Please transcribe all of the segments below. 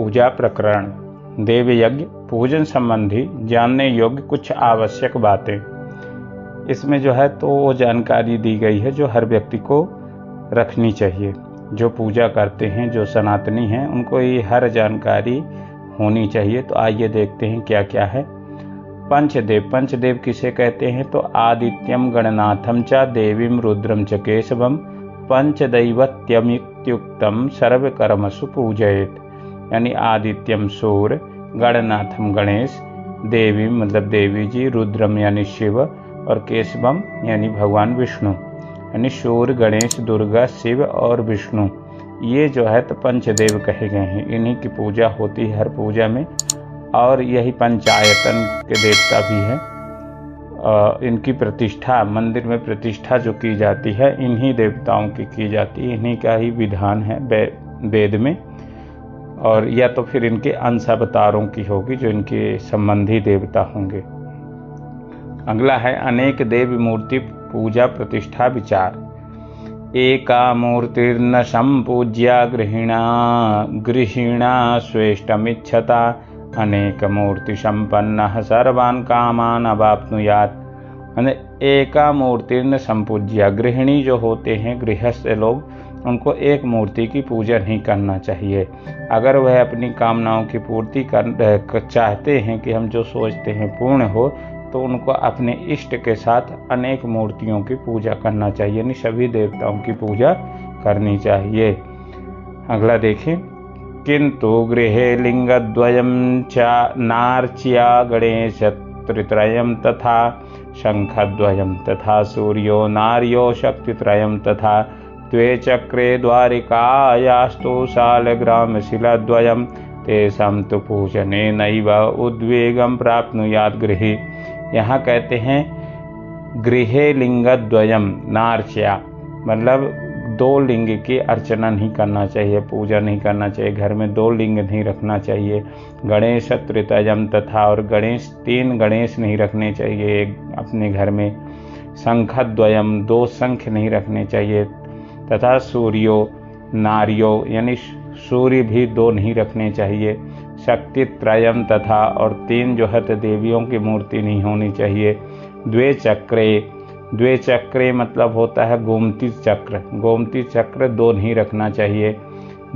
पूजा प्रकरण। देव यज्ञ पूजन संबंधी जानने योग्य कुछ आवश्यक बातें। इसमें जो है तो वो जानकारी दी गई है जो हर व्यक्ति को रखनी चाहिए। जो पूजा करते हैं, जो सनातनी हैं, उनको ये हर जानकारी होनी चाहिए। तो आइए देखते हैं क्या क्या है। पंचदेव। पंचदेव किसे कहते हैं? तो आदित्यम गणनाथम च देवीम रुद्रम च केशवम पंचदैवत्यमित्युक्तम सर्वकर्मसु पूजयेत। यानी आदित्यम सूर्य, गणनाथम गणेश, देवी मतलब देवी जी, रुद्रम यानी शिव और केशवम यानी भगवान विष्णु। यानी सूर्य, गणेश, दुर्गा, शिव और विष्णु, ये जो है तो पंचदेव कहे गए हैं। इन्हीं की पूजा होती है हर पूजा में। और यही पंचायतन के देवता भी हैं। इनकी प्रतिष्ठा, मंदिर में प्रतिष्ठा जो की जाती है इन्हीं देवताओं की जाती है। इन्हीं का ही विधान है वेद में। और या तो फिर इनके अंश अवतारों की होगी जो इनके संबंधी देवता होंगे। अगला है अनेक देव मूर्ति पूजा प्रतिष्ठा विचार। एका मूर्तिर्न संपूज्या गृहिणा स्वेष्टमिच्छता अनेक मूर्ति संपन्न सर्वान् कामान अवाप्नुयात्। एका मूर्तिर्न संपूज्या, गृहिणी जो होते हैं, गृहस्थ लोग, उनको एक मूर्ति की पूजा नहीं करना चाहिए। अगर वह अपनी कामनाओं की पूर्ति चाहते हैं कि हम जो सोचते हैं पूर्ण हो, तो उनको अपने इष्ट के साथ अनेक मूर्तियों की पूजा करना चाहिए। यानी सभी देवताओं की पूजा करनी चाहिए। अगला देखें। किंतु गृहे लिंगद्वयं च नार्च्या गणेश त्रित्रयं तथा शंखद्वयं तथा सूर्यो नार्यो शक्तित्रयं तथा द्वे चक्रे द्वारिकायास्तु शालग्रामशिलाद्वयं तेषां तु पूजने नैव उद्वेगं प्राप्नुयात् गृहे। यहाँ कहते हैं गृहे लिंगद्वयं नार्च्या, मतलब दो लिंग की अर्चना नहीं करना चाहिए, पूजा नहीं करना चाहिए। घर में दो लिंग नहीं रखना चाहिए। गणेश त्रितयम तथा, और गणेश, तीन गणेश नहीं रखने चाहिए एक अपने घर में। शंखद्वयम, दो शंख नहीं रखने चाहिए। तथा सूर्यो नार्यो, यानी सूर्य भी दो नहीं रखने चाहिए। शक्ति त्रयम तथा, और तीन जो है तो देवियों की मूर्ति नहीं होनी चाहिए। द्वे चक्रे, द्वे चक्रे मतलब होता है गोमती चक्र, गोमती चक्र दो नहीं रखना चाहिए।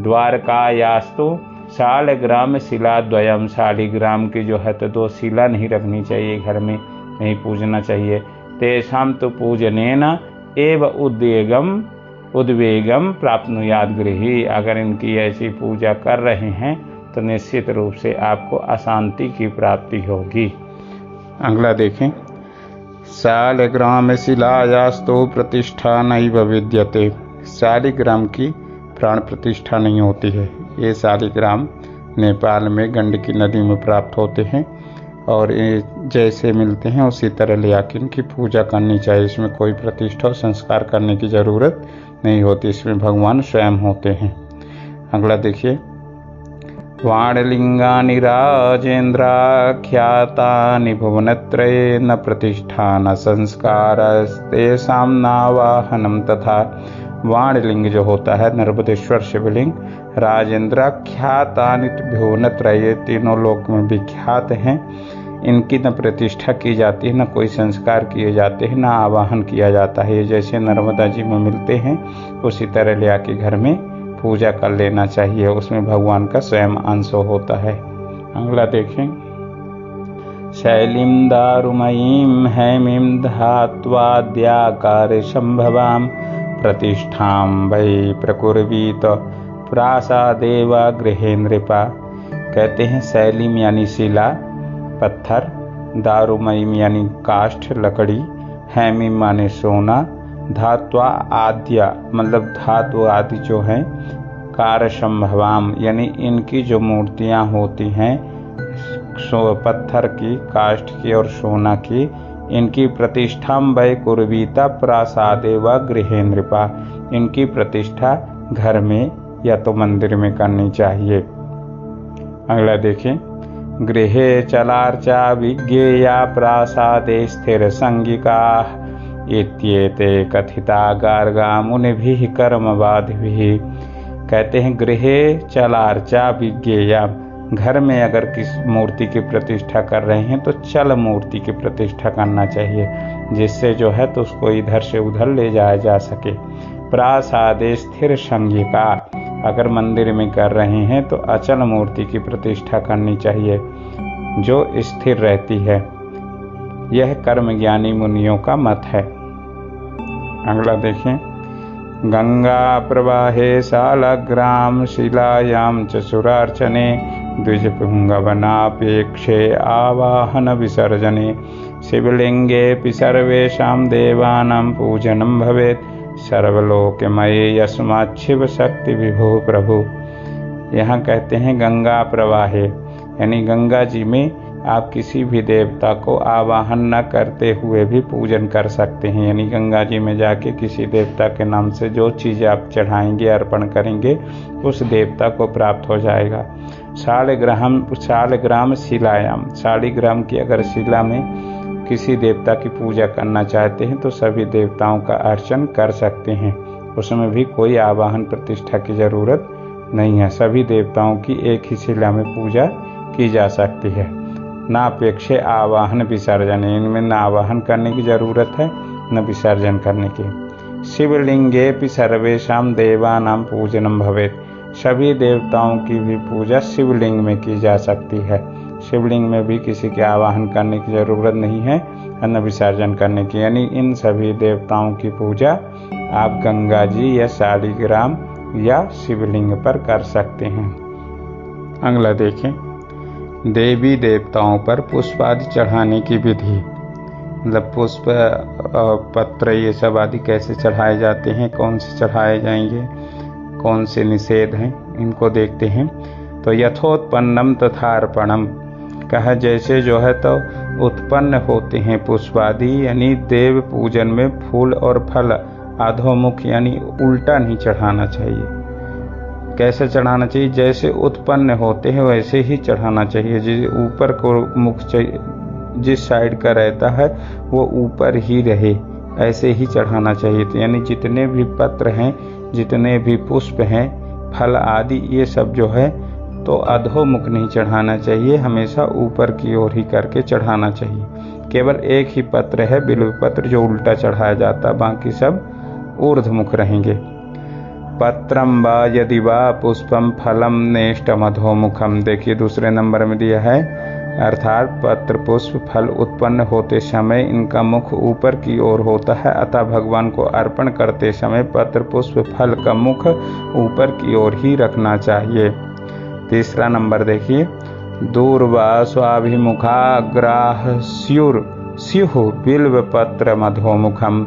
द्वारकायास्तु शालग्राम शिलाद्वयम, शालिग्राम की जो है तो दो शिला नहीं रखनी चाहिए, घर में नहीं पूजना चाहिए। तेषां तो पूजनेन एव उद्वेगम प्राप्नुयात् गृहे। अगर इनकी ऐसी पूजा कर रहे हैं तो निश्चित रूप से आपको अशांति की प्राप्ति होगी। अगला देखें। शालिग्राम शिलायास्तु प्रतिष्ठा नैव विद्यते। शालिग्राम की प्राण प्रतिष्ठा नहीं होती है। ये शालिग्राम नेपाल में गंडकी नदी में प्राप्त होते हैं और ये जैसे मिलते हैं उसी तरह ले आकर इनकी पूजा करनी चाहिए। इसमें कोई प्रतिष्ठा और संस्कार करने की जरूरत नहीं होती। इसमें भगवान स्वयं होते हैं। अगला देखिए। वाणलिंगानि राजेन्द्राख्यातानि भुवनत्रये न प्रतिष्ठा न संस्कारस्तेषां नावाहनं तथा। वाणलिंग जो होता है नर्मदेश्वर शिवलिंग, राजेन्द्राख्यातानि भुवनत्रये, तीनों लोक में विख्यात हैं। इनकी न प्रतिष्ठा की जाती है, न कोई संस्कार किए जाते हैं, न आवाहन किया जाता है। जैसे नर्मदा जी में मिलते हैं उसी तरह ले आके घर में पूजा कर लेना चाहिए। उसमें भगवान का स्वयं अंश होता है। अगला देखें। शैलीं दारुमयीं हैमीं धात्वाद्याकार संभवां प्रतिष्ठां वै प्रकुर्वीत प्रासादेव गृहे नृपा। कहते हैं शैलीं यानी शिला, पत्थर, दारुमयीं यानी काष्ठ लकड़ी, हैमीं माने सोना, धात्वा आद्या मतलब धातु आदि जो हैं, कार संभवाम यानी इनकी जो मूर्तियां होती हैं पत्थर की, काष्ठ की और सोना की, इनकी प्रतिष्ठा वै कुर्वीता प्रासादे व गृहे नृपा। इनकी प्रतिष्ठा घर में या तो मंदिर में करनी चाहिए। अगला देखें। गृहे चलार्चा विज्ञेया प्रासादे स्थिर संगिका इत्येते कथिता गार्गा मुनिभिः कर्मवादिभिः। कहते हैं गृहे चलार्चा विज्ञेया, घर में अगर किस मूर्ति की प्रतिष्ठा कर रहे हैं तो चल मूर्ति की प्रतिष्ठा करना चाहिए, जिससे जो है तो उसको इधर से उधर ले जाया जा सके। प्रासादे स्थिर संज्ञिका, अगर मंदिर में कर रहे हैं तो अचल मूर्ति की प्रतिष्ठा करनी चाहिए जो स्थिर रहती है। यह कर्म ज्ञानी मुनियों का मत है। अगला देखें, गंगा प्रवाहे सालग्राम शिलायाम च सुरार्चने द्विजपुंगवनापेक्षे आवाहन विसर्जने शिवलिंगे सर्वेषां देवानां पूजनं भवेत् सर्वलोकमये यस्मात् शिव शक्ति विभो प्रभु। यहाँ कहते हैं गंगा प्रवाहे, यानी गंगा जी में आप किसी भी देवता को आवाहन न करते हुए भी पूजन कर सकते हैं। यानी गंगा जी में जाके किसी देवता के नाम से जो चीज़ आप चढ़ाएंगे, अर्पण करेंगे, उस देवता को प्राप्त हो जाएगा। शालिग्राम शिलायाम, शालिग्राम की अगर शिला में किसी देवता की पूजा करना चाहते हैं तो सभी देवताओं का अर्चन कर सकते हैं। उसमें भी कोई आवाहन प्रतिष्ठा की जरूरत नहीं है। सभी देवताओं की एक ही शिला में पूजा की जा सकती है। नापेक्षे आवाहन विसर्जन, इनमें न आवाहन करने की जरूरत है न विसर्जन करने की। शिवलिंगे सर्वेषां देवानां पूजनम भवेत्, सभी देवताओं की भी पूजा शिवलिंग में की जा सकती है। शिवलिंग में भी किसी के आवाहन करने की जरूरत नहीं है न विसर्जन करने की। यानी इन सभी देवताओं की पूजा आप गंगा जी या शालिग्राम या शिवलिंग पर कर सकते हैं। अगला देखें, देवी देवताओं पर पुष्प आदि चढ़ाने की विधि, मतलब पुष्प पत्र ये सब आदि कैसे चढ़ाए जाते हैं, कौन से चढ़ाए जाएंगे, कौन से निषेध हैं, इनको देखते हैं। तो यथोत्पन्नम तथा अर्पणम, कहा जैसे जो है तो उत्पन्न होते हैं पुष्प आदि, यानी देव पूजन में फूल और फल अधोमुख यानी उल्टा नहीं चढ़ाना चाहिए। कैसे चढ़ाना चाहिए? जैसे उत्पन्न होते हैं वैसे ही चढ़ाना चाहिए। जिस ऊपर को मुख जिस साइड का रहता है वो ऊपर ही रहे, ऐसे ही चढ़ाना चाहिए। तो यानी जितने भी पत्र हैं, जितने भी पुष्प हैं, फल आदि, ये सब जो है तो अधोमुख नहीं चढ़ाना चाहिए, हमेशा ऊपर की ओर ही करके चढ़ाना चाहिए। केवल एक ही पत्र है बिल्व पत्र जो उल्टा चढ़ाया जाता, बाकी सब ऊर्ध्वमुख रहेंगे। पत्रम वा यदि वा पुष्पम फलम नेष्टम अधोमुखम, देखिए दूसरे नंबर में दिया है, अर्थात पत्र पुष्प फल उत्पन्न होते समय इनका मुख ऊपर की ओर होता है, अतः भगवान को अर्पण करते समय पत्र पुष्प फल का मुख ऊपर की ओर ही रखना चाहिए। तीसरा नंबर देखिए, दूर्वा स्वाभिमुखाग्राह स्युः बिल्व पत्र मधोमुखम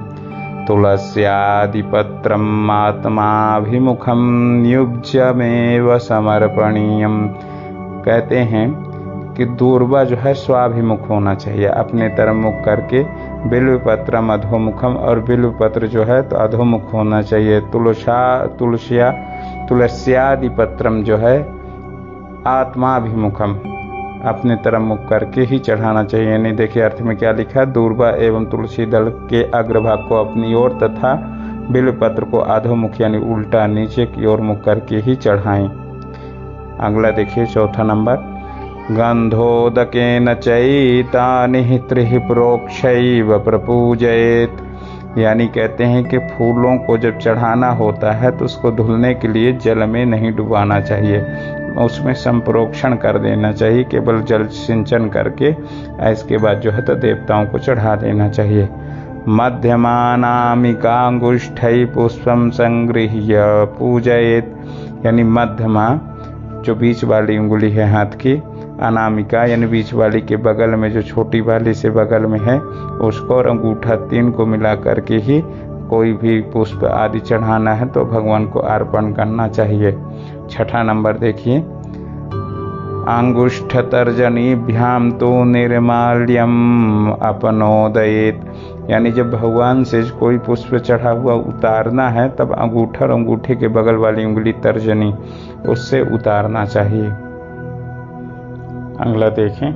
तुलस्यादिपत्रम आत्माभिमुखम युज्यमेव समर्पणीयम। कहते हैं कि दूर्वा जो है स्वाभिमुख होना चाहिए, अपने तरफ मुख करके। बिल्व पत्रम अधोमुखम, और बिल्व पत्र जो है तो अधोमुख होना चाहिए। तुलस्यादि पत्रम जो है आत्माभिमुखम, अपने तरफ मुख करके ही चढ़ाना चाहिए। यानी देखिए अर्थ में क्या लिखा है, दूर्वा एवं तुलसी दल के अग्रभाग को अपनी ओर तथा बिल्व पत्र को अधोमुख यानी उल्टा नीचे की ओर मुख करके ही चढ़ाएं। अगला देखिए चौथा नंबर, गंधोदकेन चैतानि त्रिः प्रोक्षैव प्रपूजयेत्, यानी कहते हैं कि फूलों को जब चढ़ाना होता है तो उसको धुलने के लिए जल में नहीं डुबाना चाहिए, उसमें संप्रोक्षण कर देना चाहिए, केवल जल सिंचन करके इसके बाद जो है तो देवताओं को चढ़ा देना चाहिए। मध्यमानामिकांगुष्ठै पुष्पम संगृह्य पूजयेत्, यानी मध्यमा जो बीच वाली उंगली है हाथ की, अनामिका यानी बीच वाली के बगल में जो छोटी वाली से बगल में है उसको, और अंगूठा 3 को मिला करके ही कोई भी पुष्प आदि चढ़ाना है तो भगवान को अर्पण करना चाहिए। छठा नंबर देखिए, अंगुष्ठ तर्जनीभ्याम तो निर्माल्यम अपनोदयेत्, यानी जब भगवान से कोई पुष्प चढ़ा हुआ उतारना है तब अंगूठा और अंगूठे के बगल वाली उंगली तर्जनी उससे उतारना चाहिए। अगला देखें,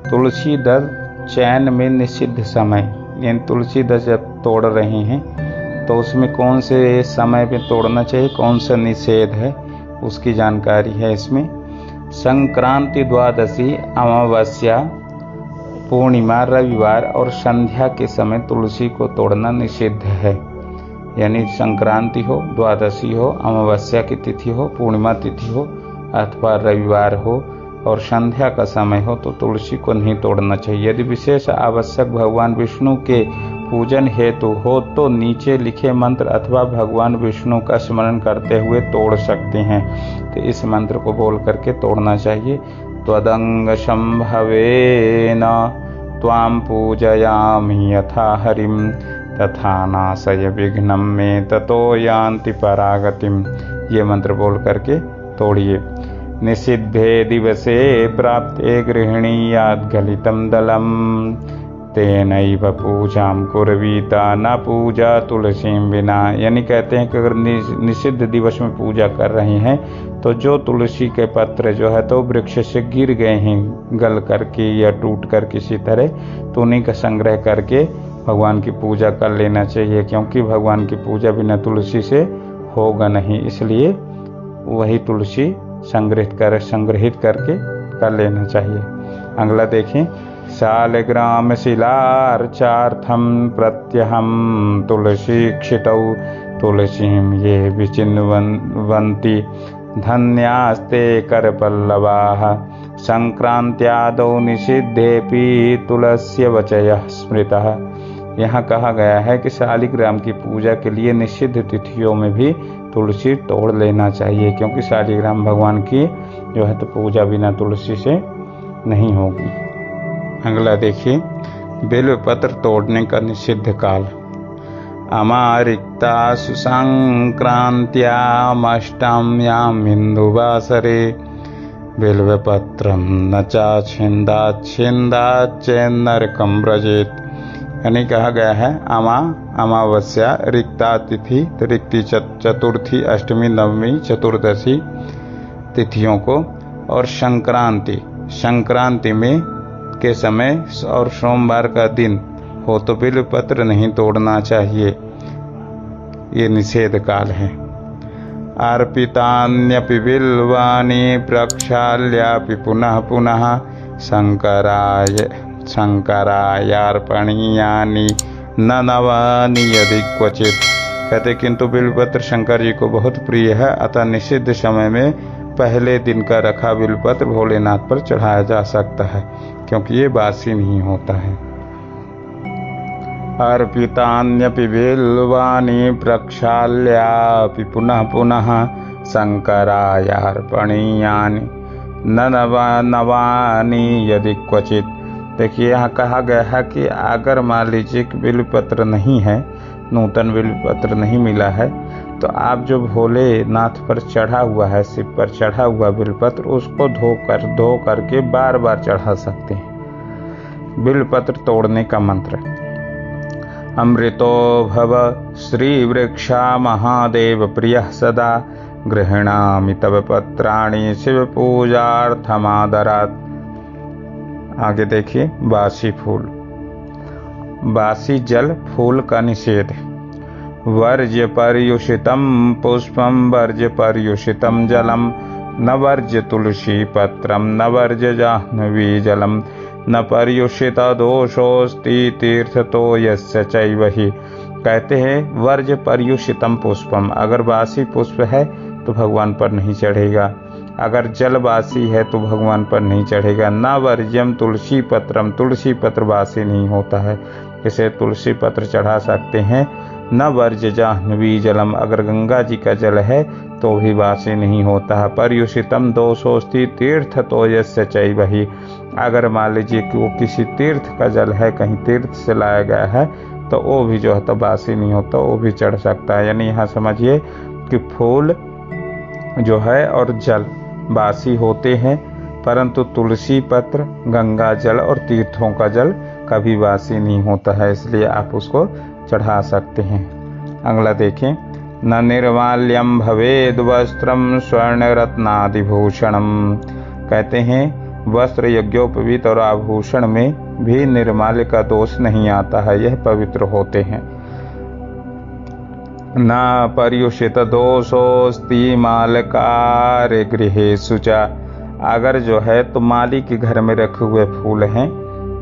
तुलसी दल चैन में निषिद्ध समय, यानी तुलसी दल जब तोड़ रहे हैं तो उसमें कौन से समय पे तोड़ना चाहिए, कौन सा निषेध है उसकी जानकारी है इसमें। संक्रांति, द्वादशी, अमावस्या, पूर्णिमा, रविवार और संध्या के समय तुलसी को तोड़ना निषिद्ध है। यानी संक्रांति हो, द्वादशी हो, अमावस्या की तिथि हो, पूर्णिमा तिथि हो अथवा रविवार हो और संध्या का समय हो तो तुलसी को नहीं तोड़ना चाहिए। यदि विशेष आवश्यक भगवान विष्णु के पूजन हेतु हो तो नीचे लिखे मंत्र अथवा भगवान विष्णु का स्मरण करते हुए तोड़ सकते हैं। तो इस मंत्र को बोल करके तोड़ना चाहिए। त्वदंग संभवेन त्वां पूजयामि यथा हरिम तथा नाशय विघ्नं मे ततो यान्ति परागतिम। ये मंत्र बोल करके तोड़िए। निषिद्धे दिवसे प्राप्ते गृहिणीयात् गलितं दलम तेनैव पूजां कुर्वीता न पूजा तुलसीं विना। यानी कहते हैं कि अगर निषिद्ध दिवस में पूजा कर रहे हैं तो जो तुलसी के पत्र जो है तो वृक्ष से गिर गए हैं गल करके या टूट कर किसी तरह, तो उन्हीं का संग्रह करके भगवान की पूजा कर लेना चाहिए, क्योंकि भगवान की पूजा बिना तुलसी से होगा नहीं। इसलिए वही तुलसी संग्रहित करके कर लेना चाहिए। अगला देखें। शालग्राम शिलार्चार्थं प्रत्यहं तुलसी क्षितौ तुलसीं ये विचिन्वन्ति धन्यास्ते करपल्लवाः संक्रांत्यादौ निषिद्धेऽपि तुलस्य वचयः स्मृतः। यहाँ कहा गया है कि शालिग्राम की पूजा के लिए निषिद्ध तिथियों में भी तुलसी तोड़ लेना चाहिए, क्योंकि शालिग्राम भगवान की जो है तो पूजा बिना तुलसी से नहीं होगी। अगला देखिए। बेलपत्र तोड़ने का निषिद्ध काल। अमारिक्ता सुसंक्रांत्यामष्टम्यां हिन्दुवासरे बेलपत्रं न छिन्दाच्छिन्दाच्चेन्नरकं व्रजेत्। यानी कहा गया है अमावस्या, रिक्ता तिथि, रिक्ति चतुर्थी, अष्टमी, नवमी, चतुर्दशी तिथियों को और संक्रांति में के समय और सोमवार का दिन हो तो बिल्वपत्र नहीं तोड़ना चाहिए। ये निषेध काल है। अर्पितान्यपि बिल्वानि प्रक्षाल्यापि पुनः पुनः शंकरायार्पणीयानि न नवानि यदि क्वचित। कहते किंतु बिल्वपत्र शंकर जी को बहुत प्रिय है, अतः निषिद्ध समय में पहले दिन का रखा बिल्वपत्र भोलेनाथ पर चढ़ाया जा सकता है, क्योंकि ये बासी नहीं होता है। अर्पितान्यपि बिल्वानि प्रक्षाल्यापि पुनः पुनः शंकरायार्पणीयानि न नवानि यदि क्वचित। देखिए यहाँ कहा गया है कि अगर मान लीजिए कि बिल्वपत्र नहीं है, नूतन बिल्वपत्र नहीं मिला है, तो आप जो भोलेनाथ पर चढ़ा हुआ है, शिव पर चढ़ा हुआ बिल्वपत्र, उसको धो करके बार बार चढ़ा सकते हैं। बिल्वपत्र तोड़ने का मंत्र। अमृतो भव श्रीवृक्षा महादेव प्रियः सदा गृह्णामि तव पत्राणि शिव पूजार्थमादरात्। आगे देखिए। बासी फूल। बासी जल फूल का निषेध। वर्ज्य पर्युषितं पुष्पं वर्ज्य पर्युषितं जलम न वर्ज्य तुलसी पत्रम न वर्ज्य जाह्नवी जलम न पर्युषित दोषोस्ति तीर्थतो यस्य चैवहि। कहते हैं वर्ज्य पर्युषितम पुष्पम, अगर बासी पुष्प है तो भगवान पर नहीं चढ़ेगा, अगर जल बासी है तो भगवान पर नहीं चढ़ेगा। न वर्ज्यम तुलसी पत्रम, तुलसी पत्र बासी नहीं होता है, इसे तुलसी पत्र चढ़ा सकते हैं। न वर्ज्य जाह्नवी जलम, अगर गंगा जी का जल है तो भी बासी नहीं होता है। पर्युषितम दोषोस्ति तीर्थ तो यस्य चैवहि, अगर मान लीजिए कि वो किसी तीर्थ का जल है, कहीं तीर्थ से लाया गया है, तो वो भी जो है तो बासी नहीं होता, वो भी चढ़ सकता है। यानी यहाँ समझिए कि फूल जो है और जल बासी होते हैं, परंतु तुलसी पत्र, गंगा जल और तीर्थों का जल कभी बासी नहीं होता है, इसलिए आप उसको चढ़ा सकते हैं। अगला देखें। न निर्माल्यम भवेद वस्त्रम स्वर्ण रत्नादिभूषणम। कहते हैं वस्त्र, यज्ञोपवीत और आभूषण में भी निर्माल्य का दोष नहीं आता है, यह पवित्र होते हैं। न पर्युषित दोषोस्ति मालकार्य गृहेषु च अगर जो है तो माली के घर में रखे हुए फूल हैं,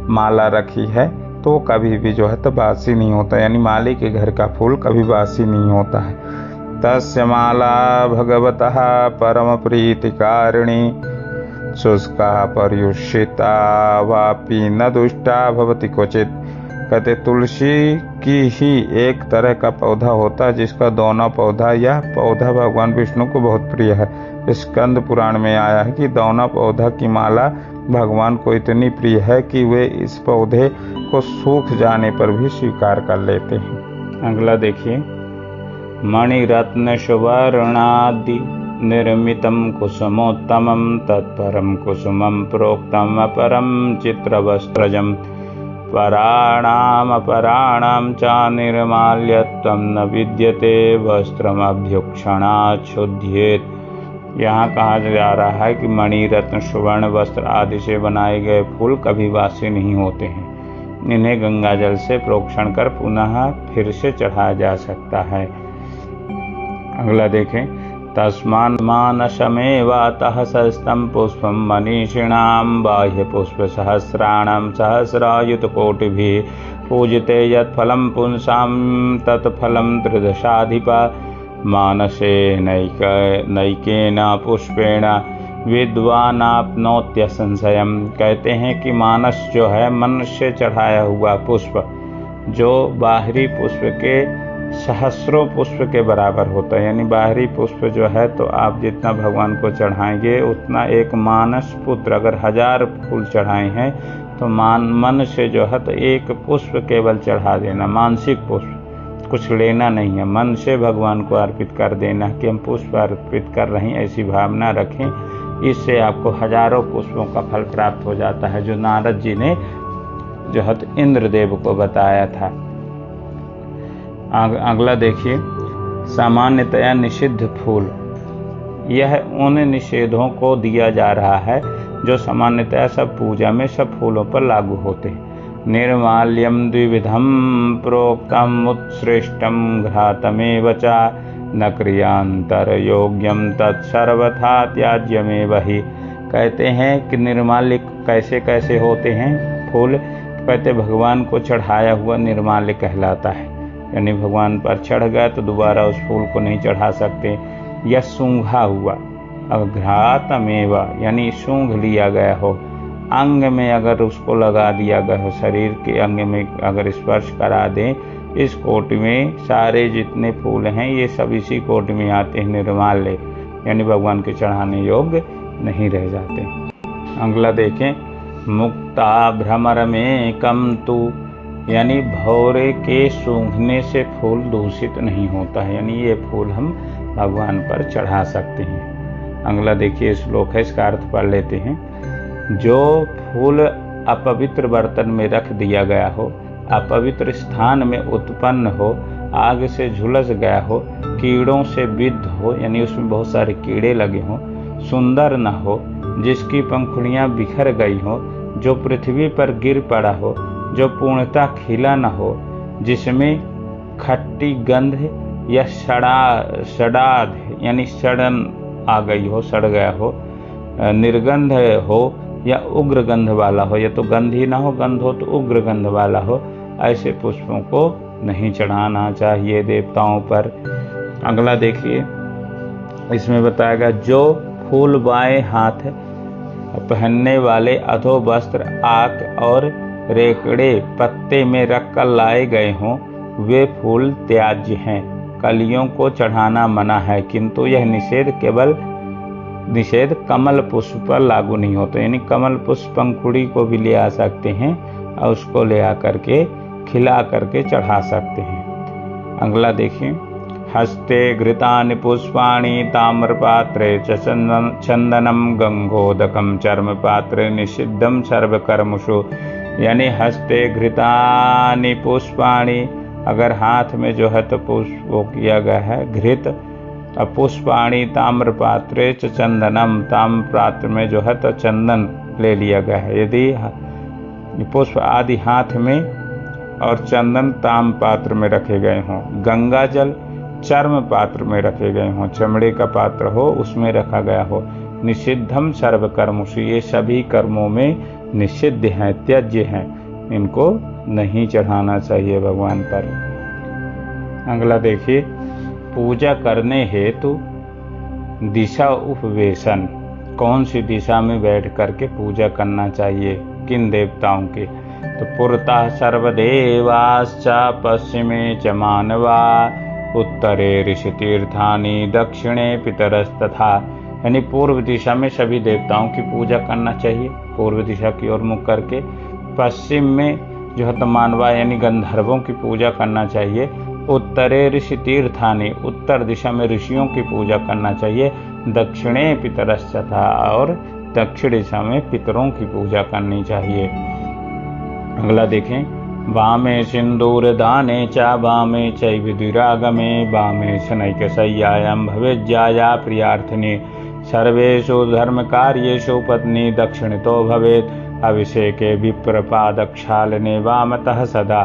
माला रखी है, तो कभी भी जो है तो बासी नहीं होता, यानी माली के घर का फूल कभी बासी नहीं होता है। तस्य माला भगवतः परम प्रीतिकारिणी शुष्का पर्युषिता वापि न दुष्टा भवति क्वचित। कहते तुलसी की ही एक तरह का पौधा होता है जिसका दोनों पौधा, यह पौधा भगवान विष्णु को बहुत प्रिय है। स्कंद पुराण में आया है कि दोनों पौधा की माला भगवान को इतनी प्रिय है कि वे इस पौधे को सूख जाने पर भी स्वीकार कर लेते हैं। अगला देखिए, मणिरत्न सुवर्णादि निर्मितम कुसुमोत्तमं तत्परम कुसुमं प्रोक्तम अपरम चित्रवस्त्रजम पराणाम च निर्माल्यत्वं न विद्यते वस्त्रमभ्युक्षणात् शुध्येत्। यहाँ कहा जा रहा है कि मणि रत्न सुवर्ण वस्त्र आदि से बनाए गए फूल कभी वासी नहीं होते हैं। इन्हें गंगा जल से प्रोक्षण कर पुनः फिर से चढ़ाया जा सकता है। अगला देखें, तस्मान् मानसमेवातः सस्तं पुष्पं मनीषिणां बाह्य पुष्प सहस्राणां सहस्रायुतकोटिभिः पूजिते यत्फलं पुंसां तत्फलं त्रिदशाधिपा मानसे नैकेन पुष्पेण विद्वानाप्नोत्य संशयम्। कहते हैं कि मानस जो है मन से चढ़ाया हुआ पुष्प जो बाहरी पुष्प के सहस्रों पुष्प के बराबर होता है, यानी बाहरी पुष्प जो है तो आप जितना भगवान को चढ़ाएंगे उतना एक मानस पुत्र, अगर 1000 फूल चढ़ाए हैं तो मन से जो है तो एक पुष्प केवल चढ़ा देना, मानसिक पुष्प, कुछ लेना नहीं है, मन से भगवान को अर्पित कर देना कि हम पुष्प अर्पित कर रहे हैं, ऐसी भावना रखें। इससे आपको हजारों पुष्पों का फल प्राप्त हो जाता है, जो नारद जी ने जो है तो इंद्रदेव को बताया था। अगला देखिए, सामान्यतया निषिद्ध फूल, यह उन निषेधों को दिया जा रहा है जो सामान्यतया सब पूजा में सब फूलों पर लागू होते हैं। निर्माल्यम द्विविधम प्रोक्तम उत्सृष्टम घ्रातमेव च न क्रियांतर योग्यम तत्सर्वथा त्याज्यमेव हि। कहते हैं कि निर्माल्य कैसे कैसे होते हैं फूल, कहते भगवान को चढ़ाया हुआ निर्माल्य कहलाता है, यानी भगवान पर चढ़ गया तो दोबारा उस फूल को नहीं चढ़ा सकते। या सूंघा हुआ, अघ्रातमेव यानी सूंघ लिया गया हो, अंग में अगर उसको लगा दिया गया हो, शरीर के अंग में अगर स्पर्श करा दें, इस कोटि में सारे जितने फूल हैं ये सब इसी कोटि में आते हैं, निर्माल्य, यानी भगवान के चढ़ाने योग्य नहीं रह जाते। अगला देखें, मुक्ता भ्रमर में कम तू, यानी भौरे के सूंघने से फूल दूषित नहीं होता है, यानी ये फूल हम भगवान पर चढ़ा सकते हैं। अगला देखिए श्लोक है, इसका अर्थ पढ़ लेते हैं। जो फूल अपवित्र बर्तन में रख दिया गया हो, अपवित्र स्थान में उत्पन्न हो, आग से झुलस गया हो, कीड़ों से विद्ध हो, यानी उसमें बहुत सारे कीड़े लगे हों, सुंदर न हो, जिसकी पंखुड़ियाँ बिखर गई हो, जो पृथ्वी पर गिर पड़ा हो, जो पूर्णतः खिला न हो, जिसमें खट्टी गंध या सड़ाद यानी सड़न आ गई हो, सड़ गया हो, निर्गंध हो या उग्र गंध वाला हो, या तो गंधी ना हो, गंध हो तो उग्र गंध वाला हो, ऐसे पुष्पों को नहीं चढ़ाना चाहिए देवताओं पर। अगला देखिए, इसमें बताया गया जो फूल बाएं हाथ पहनने वाले अधो वस्त्र आक और रेकड़े पत्ते में रखकर लाए गए हों, वे फूल त्याज्य हैं। कलियों को चढ़ाना मना है, किंतु यह निषेध कमल पुष्प पर लागू नहीं होता, यानी कमल पुष्प पंखुड़ी को भी ले आ सकते हैं और उसको ले आकर के खिला करके चढ़ा सकते हैं। अगला देखिए, हस्ते घृतानि पुष्पाणि ताम्रपात्रे च चंदनम गंगोदकम चर्मपात्रे निषिद्धम सर्वकर्मसु, यानी हस्ते घृतानि पुष्पाणि, अगर हाथ में जो है तो पुष्प वो किया गया है घृत, पुष्पाणि ताम्रपात्रे च चंदनम, ताम्र पात्र में जो है तो चंदन ले लिया गया है। यदि पुष्प आदि हाथ में और चंदन ताम्र पात्र में रखे गए हों, गंगा जल चर्म पात्र में रखे गए हों, चमड़े का पात्र हो उसमें रखा गया हो, निषिद्धम सर्वकर्मसु, ये सभी कर्मों में निषिद्ध हैं, त्यज्य हैं, इनको नहीं चढ़ाना चाहिए भगवान पर। अगला देखिए, पूजा करने हेतु दिशा उपवेशन, कौन सी दिशा में बैठ करके पूजा करना चाहिए, किन देवताओं की? तो पुरतः सर्वदेवाश्च पश्चिमे च मानवा उत्तरे ऋषितीर्थानि दक्षिणे पितरस्तथा, यानी पूर्व दिशा में सभी देवताओं की पूजा करना चाहिए, पूर्व दिशा की ओर मुख करके। पश्चिम में जो है तो मानवा यानी गंधर्वों की पूजा करना चाहिए। उत्तरे ऋषि तीर्थानि, उत्तर दिशा में ऋषियों की पूजा करना चाहिए। दक्षिणे पितरस्तथा, और दक्षिण दिशा में पितरों की पूजा करनी चाहिए। अगला देखें, वामे सिंदूर दाने चा वामे चैविदुरागमे वामे शनैकशय्यायां भवेज्जाया प्रियार्थिनी सर्वेषु धर्म कार्येषु पत्नी दक्षिणतो भवेत् अभिषेके विप्रपादक्षालने वामतः सदा।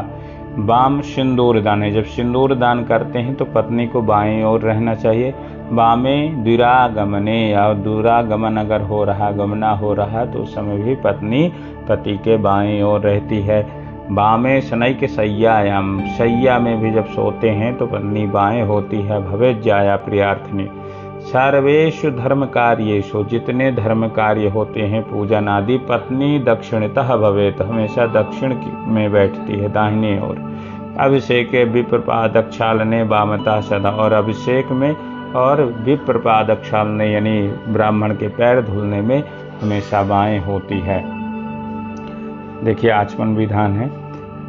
वाम सिंदूर दान, जब सिंदूर दान करते हैं तो पत्नी को बाएं ओर रहना चाहिए। वामे दुरागमने, या दुरागमन अगर हो रहा, गमना हो रहा तो उस समय भी पत्नी पति के बाएं ओर रहती है। वामे शनैक शय्यायाम, शैया में भी जब सोते हैं तो पत्नी बाएं होती है। भवेज्जाया प्रियार्थिनी सर्वेषु धर्म कार्येषु, जितने धर्म कार्य होते हैं पूजन आदि, पत्नी दक्षिणतः भवेत, हमेशा दक्षिण में बैठती है, दाहिने ओर। अभिषेक विप्रपादक्षालने वामतः सदा, और अभिषेक में और विप्रपादक्षालने यानी ब्राह्मण के पैर धुलने में हमेशा बाएं होती है। देखिए आचमन विधान है,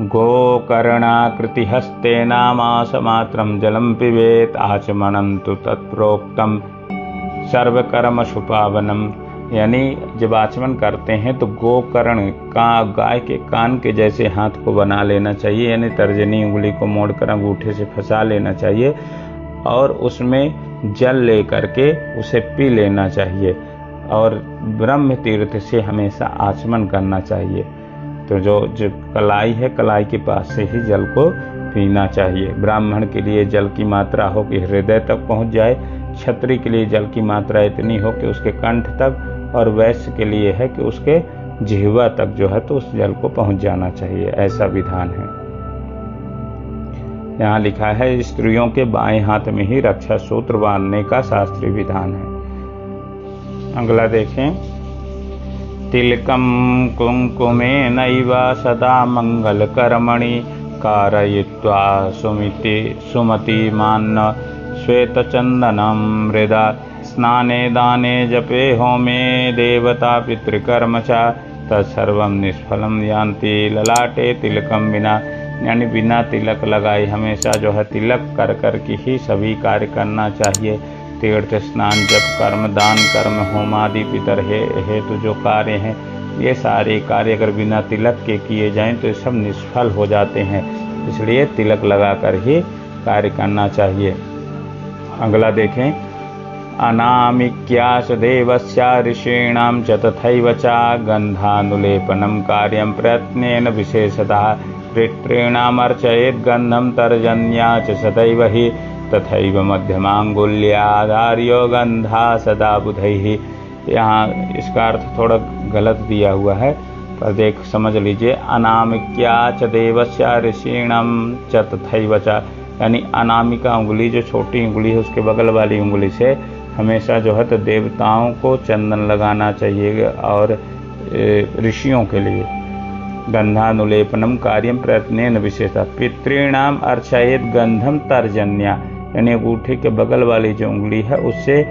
गोकर्णाकृति हस्तेनामासमात्रं जलं पिबेत् आचमनं तु तत्प्रोक्तं सर्वकर्मसु पावनम, यानी जब आचमन करते हैं तो गोकर्ण का, गाय के कान के जैसे हाथ को बना लेना चाहिए, यानी तर्जनी उंगली को मोड़कर अंगूठे से फंसा लेना चाहिए और उसमें जल ले करके उसे पी लेना चाहिए, और ब्रह्म तीर्थ से हमेशा आचमन करना चाहिए। तो जो कलाई है, कलाई के पास से ही जल को पीना चाहिए। ब्राह्मण के लिए जल की मात्रा हो कि हृदय तक पहुंच जाए, क्षत्रिय के लिए जल की मात्रा इतनी हो कि उसके कंठ तक, और वैश्य के लिए है कि उसके जिह्वा तक जो है तो उस जल को पहुंच जाना चाहिए, ऐसा विधान है। यहाँ लिखा है, स्त्रियों के बाएं हाथ में ही रक्षा सूत्र बांधने का शास्त्रीय विधान है। अगला देखें, तिलकम कुंकुमेनैव सदा मंगल कर्मणि कारयित्वा सुमतिमान्न श्वेतचंदनं मृदा स्नाने दाने जपे होमे देवता पितृकर्म च तत्सर्वं निष्फलं यान्ति ललाटे तिलकम विना, यानी बिना तिलक लगाए हमेशा जो है तिलक कर कर के ही सभी कार्य करना चाहिए। तीर्थ स्नान, जप, कर्म, दान, कर्म, होम आदि पितर हेतु जो कार्य हैं, ये सारे कार्य अगर बिना तिलक के किए जाएं तो ये सब निष्फल हो जाते हैं, इसलिए तिलक लगाकर ही कार्य करना चाहिए। अगला देखें, अनामिक्यास देवस्या ऋषीणां च तथैव च गन्धानुलेपनं कार्यं प्रयत्नेन विशेषतः पितॄणाम् अर्चयेत् गन्धं तर्जन्या च सदैव हि तथैव मध्यमांगुल्याधार्यो गंधा सदा बुधैः। यहाँ इसका अर्थ थोड़ा गलत दिया हुआ है, पर देख समझ लीजिए। अनामिक्या च देवस्या ऋषीणां च तथैव च, यानी अनामिका उंगली जो छोटी उंगली है उसके बगल वाली उंगली से हमेशा जो है तो देवताओं को चंदन लगाना चाहिए, और ऋषियों के लिए गंधानुलेपनम कार्यम प्रयत्नेन विशेषतः पितॄणाम अर्चयेत् गंधम तर्जन्या, यानी अंगूठे के बगल वाली जो उंगली है उससे,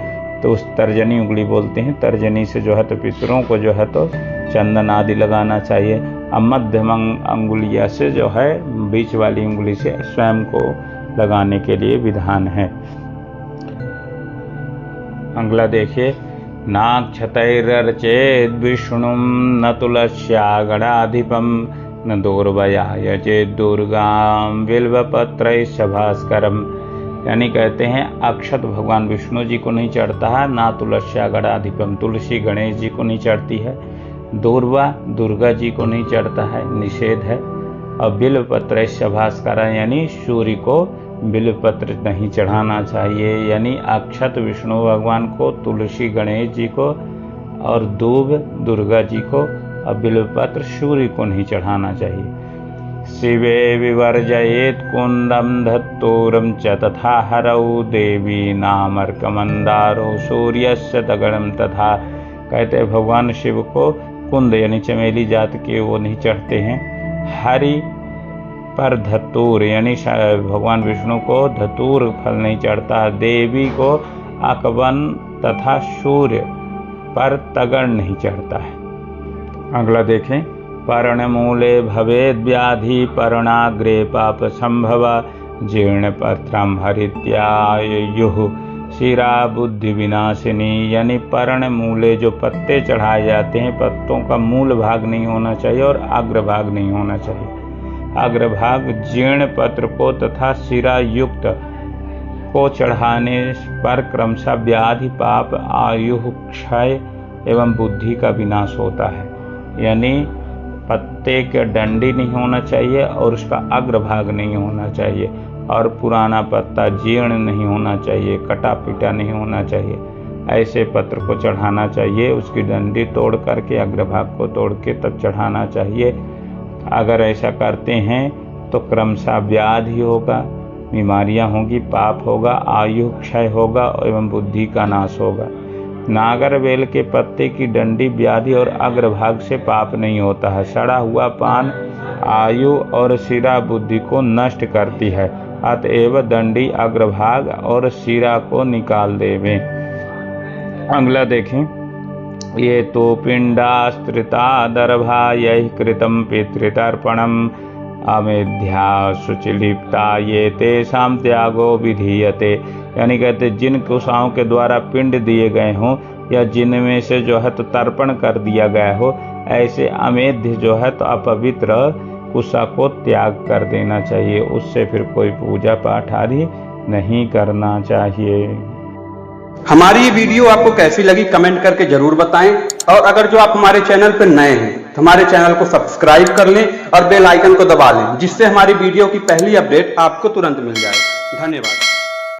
तो उस तर्जनी उंगली बोलते हैं, तर्जनी से जो है तो पितरों को जो है तो चंदन आदि लगाना चाहिए। अब मध्यम अंगुलिया से जो है बीच वाली उंगली से स्वयं को लगाने के लिए विधान है। अगला देखिए, नाक्षतैरर्चेद् विष्णुं न तुलस्या गणाधिपं न दूर्वयाय चेत् दुर्गां बिल्वपत्रैश्च भास्करम्, यानी कहते हैं अक्षत भगवान विष्णु जी को नहीं चढ़ता है, ना तुलस्या गणाधिपम, तुलसी गणेश जी को नहीं चढ़ती है, दूर्वा दुर्गा जी को नहीं चढ़ता है, निषेध है, और बिल्वपत्रैश्च भास्कर यानी सूर्य को बिल्वपत्र नहीं चढ़ाना चाहिए। यानी अक्षत विष्णु भगवान को, तुलसी गणेश जी को और दूब दुर्गा जी को और बिल्वपत्र सूर्य को नहीं चढ़ाना चाहिए। शिवे विवर्जयेत कुंदम धत्तोरम च तथा हरौ देवी नामर्कमंदारो सूर्यस्य तगड़म तथा। कहते हैं भगवान शिव को कुंद यानी चमेली जात के वो नहीं चढ़ते हैं। हरि पर धतूर यानी भगवान विष्णु को धतूर फल नहीं चढ़ता। देवी को अकवन तथा सूर्य पर तगड़ नहीं चढ़ता है। अगला देखें, पर्णमूले भवेद व्याधि पर्णाग्रे पाप संभव जीर्ण पत्रम हरित्यायुः शिरा बुद्धि विनाशिनी। यानी पर्ण मूले जो पत्ते चढ़ाए जाते हैं, पत्तों का मूल भाग नहीं होना चाहिए और अग्रभाग नहीं होना चाहिए। अग्रभाग जीर्ण पत्र को तथा शिरा युक्त को चढ़ाने पर क्रमशः व्याधि पाप आयु क्षय एवं बुद्धि का विनाश होता है। यानी पत्ते के डंडी नहीं होना चाहिए और उसका अग्रभाग नहीं होना चाहिए और पुराना पत्ता जीर्ण नहीं होना चाहिए, कटा पिटा नहीं होना चाहिए। ऐसे पत्र को चढ़ाना चाहिए, उसकी डंडी तोड़ करके अग्रभाग को तोड़ के तब चढ़ाना चाहिए। अगर ऐसा करते हैं तो क्रमशः व्याधि होगा, बीमारियां होंगी, पाप होगा, आयु क्षय होगा एवं बुद्धि का नाश होगा। नागरवेल के पत्ते की डंडी व्याधि और अग्रभाग से पाप नहीं होता है। सड़ा हुआ पान आयु और शिरा बुद्धि को नष्ट करती है, अतएव दंडी अग्रभाग और शिरा को निकाल देवे। अगला देखें, ये तो पिंडास्त्रिता दर्भा यही कृतम पितृतर्पणम अमेध्या शुचिलिप्ता ये तेषाम त्यागो विधीयते। यानी कहते जिन कुशाओं के द्वारा पिंड दिए गए हों या जिनमें से जो है तो तर्पण कर दिया गया हो, ऐसे अमेध्य जो है तो अपवित्र कुशा को त्याग कर देना चाहिए। उससे फिर कोई पूजा पाठ आदि नहीं करना चाहिए। हमारी ये वीडियो आपको कैसी लगी कमेंट करके जरूर बताएं और अगर जो आप हमारे चैनल पर नए हैं तो हमारे चैनल को सब्सक्राइब कर लें और बेल आइकन को दबा लें, जिससे हमारी वीडियो की पहली अपडेट आपको तुरंत मिल जाए। धन्यवाद।